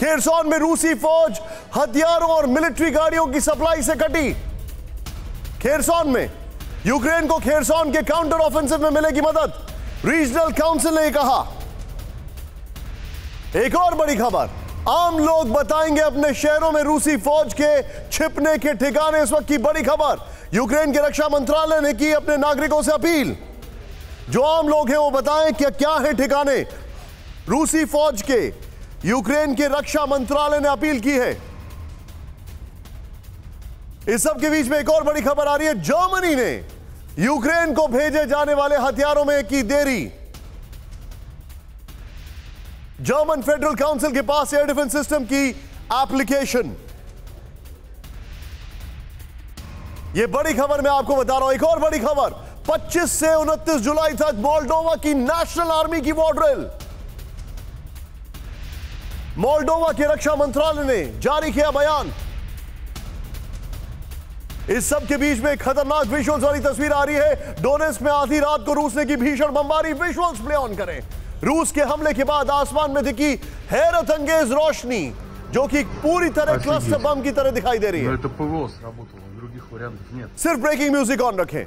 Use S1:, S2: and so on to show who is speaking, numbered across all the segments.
S1: Kherson में रूसी फौज हथियारों और मिलिट्री गाड़ियों की सप्लाई से कटी। खेरसौन में यूक्रेन को खेरसौन के काउंटर ऑफेंसिव में मिलेगी मदद, रीजनल काउंसिल ने कहा। एक और बड़ी खबर, आम लोग बताएंगे अपने शहरों में रूसी फौज के छिपने के ठिकाने। इस वक्त की बड़ी खबर, यूक्रेन के रक्षा मंत्रालय ने की अपने नागरिकों से अपील, जो आम लोग हैं वो बताएं कि क्या है ठिकाने रूसी फौज के। यूक्रेन के रक्षा मंत्रालय ने अपील की है। इस सब के बीच में एक और बड़ी खबर आ रही है, जर्मनी ने यूक्रेन को भेजे जाने वाले हथियारों में की देरी। जर्मन फेडरल काउंसिल के पास एयर डिफेंस सिस्टम की एप्लीकेशन। यह बड़ी खबर मैं आपको बता रहा हूं। एक और बड़ी खबर, 25 से 29 जुलाई तक मोल्डोवा की नेशनल आर्मी की वॉर ड्रिल। मोल्डोवा के रक्षा मंत्रालय ने जारी किया बयान। इस सब के बीच में खतरनाक विजुअल्स वाली तस्वीर आ रही है। डोनेट्स्क में आधी रात को रूस ने की भीषण बमबारी। विजुअल्स प्ले ऑन करें। रूस के हमले के बाद आसमान में दिखी हैरत अंगेज रोशनी, जो कि पूरी तरह क्लस्टर बम की तरह दिखाई दे रही है। सिर्फ ब्रेकिंग म्यूजिक ऑन रखें।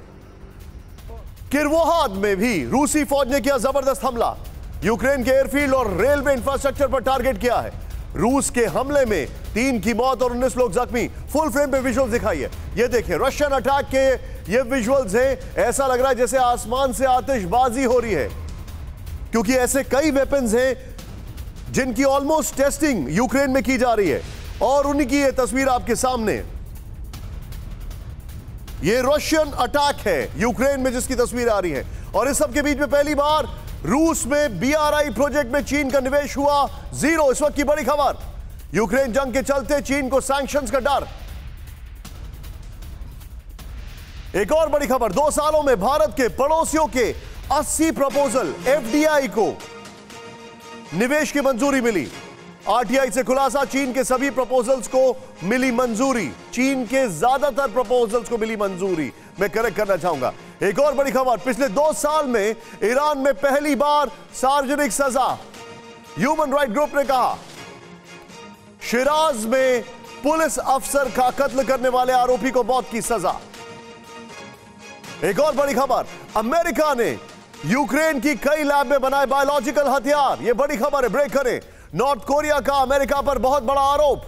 S1: किरवोहाद में भी रूसी फौज ने किया जबरदस्त हमला। यूक्रेन के एयरफील्ड और रेलवे इंफ्रास्ट्रक्चर पर टारगेट किया है। रूस के हमले में 3 की मौत और 19 लोग जख्मी। फुल फ्रेम पे विजुअल्स दिखाई है। ये देखें, रशियन अटैक के ये विजुअल्स हैं। ऐसा लग रहा है जैसे आसमान से आतिशबाजी हो रही है, क्योंकि ऐसे कई वेपन्स हैं जिनकी ऑलमोस्ट टेस्टिंग यूक्रेन में की जा रही है। और उन्हीं की ये तस्वीर आपके सामने, ये रशियन अटैक है यूक्रेन में जिसकी तस्वीर आ रही है। और इस सब के बीच में पहली बार रूस में BRI प्रोजेक्ट में चीन का निवेश हुआ 0। इस वक्त की बड़ी खबर, यूक्रेन जंग के चलते चीन को सैंक्शंस का डर। एक और बड़ी खबर, 2 सालों में भारत के पड़ोसियों के 80 प्रपोजल, FDI को निवेश की मंजूरी मिली। RTI से खुलासा, चीन के सभी प्रपोजल्स को मिली मंजूरी। चीन के ज्यादातर प्रपोजल्स को मिली मंजूरी। मैं करेक्ट करना चाहूंगा। एक और बड़ी खबर, पिछले 2 साल में ईरान में पहली बार सार्वजनिक सजा। ह्यूमन राइट ग्रुप ने कहा, शिराज में पुलिस अफसर का कत्ल करने वाले आरोपी को मौत की सजा। एक और बड़ी खबर, अमेरिका ने यूक्रेन की कई लैब में बनाए बायोलॉजिकल हथियार। यह बड़ी खबर है, ब्रेक करें। नॉर्थ कोरिया का अमेरिका पर बहुत बड़ा आरोप।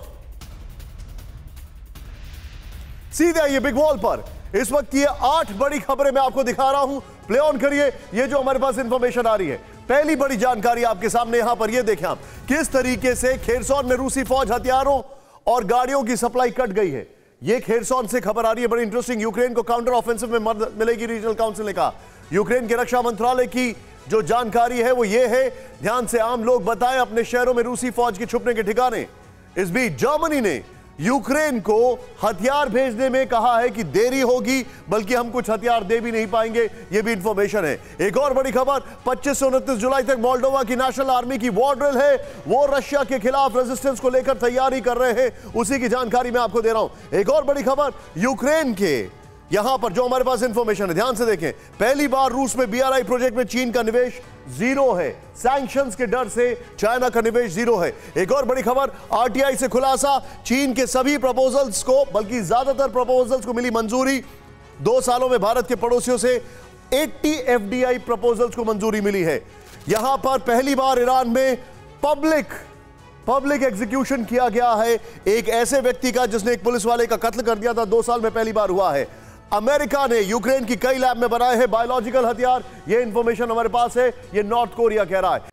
S1: सीधे आइए बिग वॉल पर। इस वक्त ये 8 बड़ी खबरें मैं आपको दिखा रहा हूं, प्ले ऑन करिए। ये जो हमारे पास इंफॉर्मेशन आ रही है, पहली बड़ी जानकारी आपके सामने यहां पर, ये देखें आप किस तरीके से खेरसौन में रूसी फौज हथियारों और गाड़ियों की सप्लाई कट गई है। ये खेरसौन से खबर आ रही है, बड़ी इंटरेस्टिंग। यूक्रेन को काउंटर ऑफेंसिव में मदद मिलेगी, रीजनल काउंसिल ने कहा। यूक्रेन के रक्षा मंत्रालय की जो जानकारी है वो ये है, ध्यान से आम लोग बताएं अपने शहरों में रूसी फौज के छुपने के ठिकाने। इस बीच जर्मनी ने यूक्रेन को हथियार भेजने में कहा है कि देरी होगी, बल्कि हम कुछ हथियार दे भी नहीं पाएंगे। यह भी इंफॉर्मेशन है। एक और बड़ी खबर, 25 से 29 जुलाई तक मोल्डोवा की नेशनल आर्मी की वॉर ड्रिल है। वो रशिया के खिलाफ रेजिस्टेंस को लेकर तैयारी कर रहे हैं, उसी की जानकारी मैं आपको दे रहा हूं। एक और बड़ी खबर, यूक्रेन के यहां पर जो हमारे पास इंफॉर्मेशन है, ध्यान से देखें। पहली बार रूस में BRI प्रोजेक्ट में चीन का निवेश 0 है। सैंक्शंस के डर से चाइना का निवेश 0 है। एक और बड़ी खबर, RTI से खुलासा, चीन के सभी प्रपोजल्स को, बल्कि ज्यादातर प्रपोजल्स को मिली मंजूरी। 2 सालों में भारत के पड़ोसियों से 80 FDI प्रपोजल्स को मंजूरी मिली है। यहां पर पहली बार ईरान में पब्लिक एग्जीक्यूशन किया गया है, एक ऐसे व्यक्ति का जिसने एक पुलिस वाले का कत्ल कर दिया था। 2 साल में पहली बार हुआ है। अमेरिका ने यूक्रेन की कई लैब में बनाए हैं बायोलॉजिकल हथियार। यह इंफॉर्मेशन हमारे पास है, यह नॉर्थ कोरिया कह रहा है।